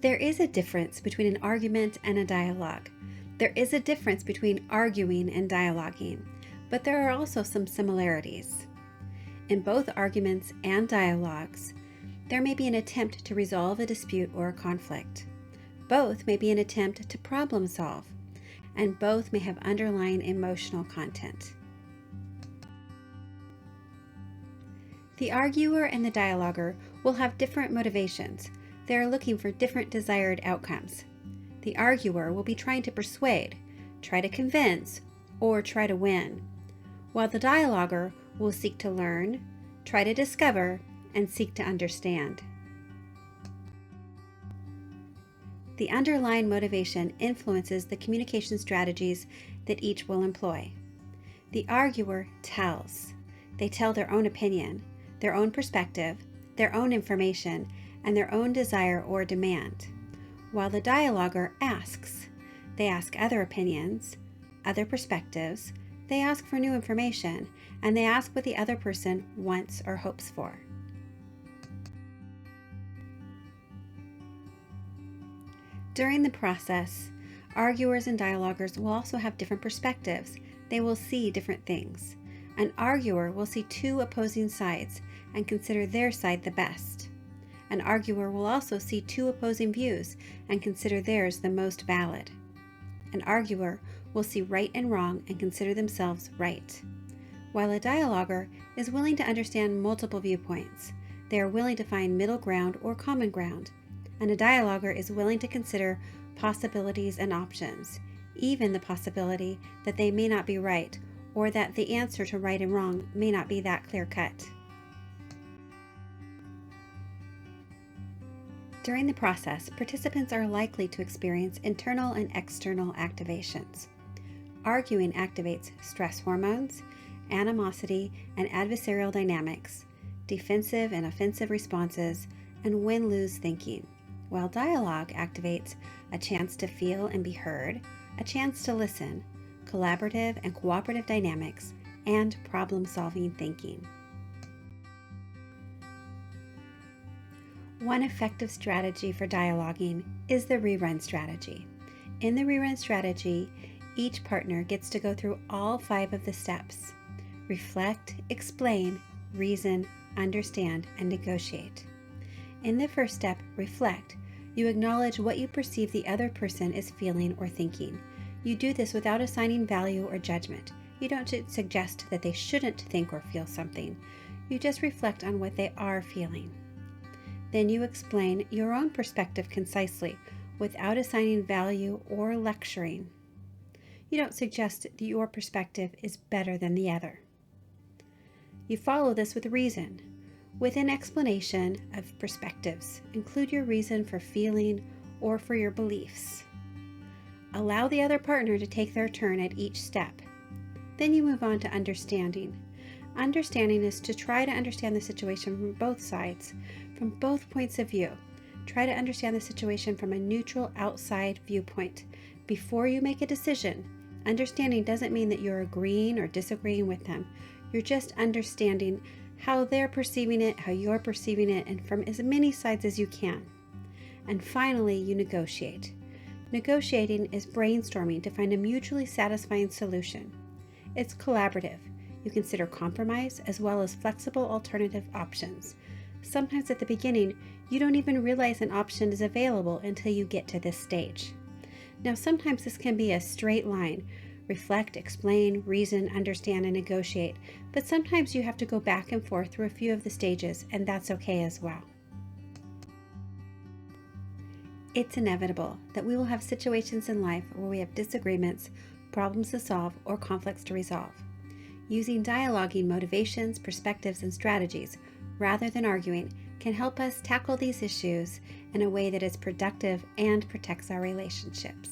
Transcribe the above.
There is a difference between an argument and a dialogue. There is a difference between arguing and dialoguing, but there are also some similarities. In both arguments and dialogues, there may be an attempt to resolve a dispute or a conflict. Both may be an attempt to problem solve, and both may have underlying emotional content. The arguer and the dialoguer will have different motivations. They are looking for different desired outcomes. The arguer will be trying to persuade, try to convince, or try to win, while the dialoguer will seek to learn, try to discover, and seek to understand. The underlying motivation influences the communication strategies that each will employ. The arguer tells. They tell their own opinion, their own perspective, their own information, and their own desire or demand, while the dialoguer asks. They ask other opinions, other perspectives, they ask for new information, and they ask what the other person wants or hopes for. During the process, arguers and dialoguers will also have different perspectives. They will see different things. An arguer will see two opposing sides and consider their side the best. An arguer will also see two opposing views and consider theirs the most valid. An arguer will see right and wrong and consider themselves right, while a dialoguer is willing to understand multiple viewpoints. They are willing to find middle ground or common ground, and a dialoguer is willing to consider possibilities and options, even the possibility that they may not be right or that the answer to right and wrong may not be that clear-cut. During the process, participants are likely to experience internal and external activations. Arguing activates stress hormones, animosity and adversarial dynamics, defensive and offensive responses, and win-lose thinking, while dialogue activates a chance to feel and be heard, a chance to listen, collaborative and cooperative dynamics, and problem-solving thinking. One effective strategy for dialoguing is the rerun strategy. In the rerun strategy, each partner gets to go through all 5 of the steps: reflect, explain, reason, understand, and negotiate. In the first step, reflect, you acknowledge what you perceive the other person is feeling or thinking. You do this without assigning value or judgment. You don't suggest that they shouldn't think or feel something. You just reflect on what they are feeling. Then you explain your own perspective concisely, without assigning value or lecturing. You don't suggest that your perspective is better than the other. You follow this with reason. With an explanation of perspectives, include your reason for feeling or for your beliefs. Allow the other partner to take their turn at each step. Then you move on to understanding. Understanding is to try to understand the situation from both sides, from both points of view. Try to understand the situation from a neutral outside viewpoint. Before you make a decision, understanding doesn't mean that you're agreeing or disagreeing with them. You're just understanding how they're perceiving it, how you're perceiving it, and from as many sides as you can. And finally, you negotiate. Negotiating is brainstorming to find a mutually satisfying solution. It's collaborative. You consider compromise as well as flexible alternative options. Sometimes at the beginning, you don't even realize an option is available until you get to this stage. Now, sometimes this can be a straight line: reflect, explain, reason, understand, and negotiate. But sometimes you have to go back and forth through a few of the stages, and that's okay as well. It's inevitable that we will have situations in life where we have disagreements, problems to solve, or conflicts to resolve. Using dialoguing motivations, perspectives, and strategies rather than arguing can help us tackle these issues in a way that is productive and protects our relationships.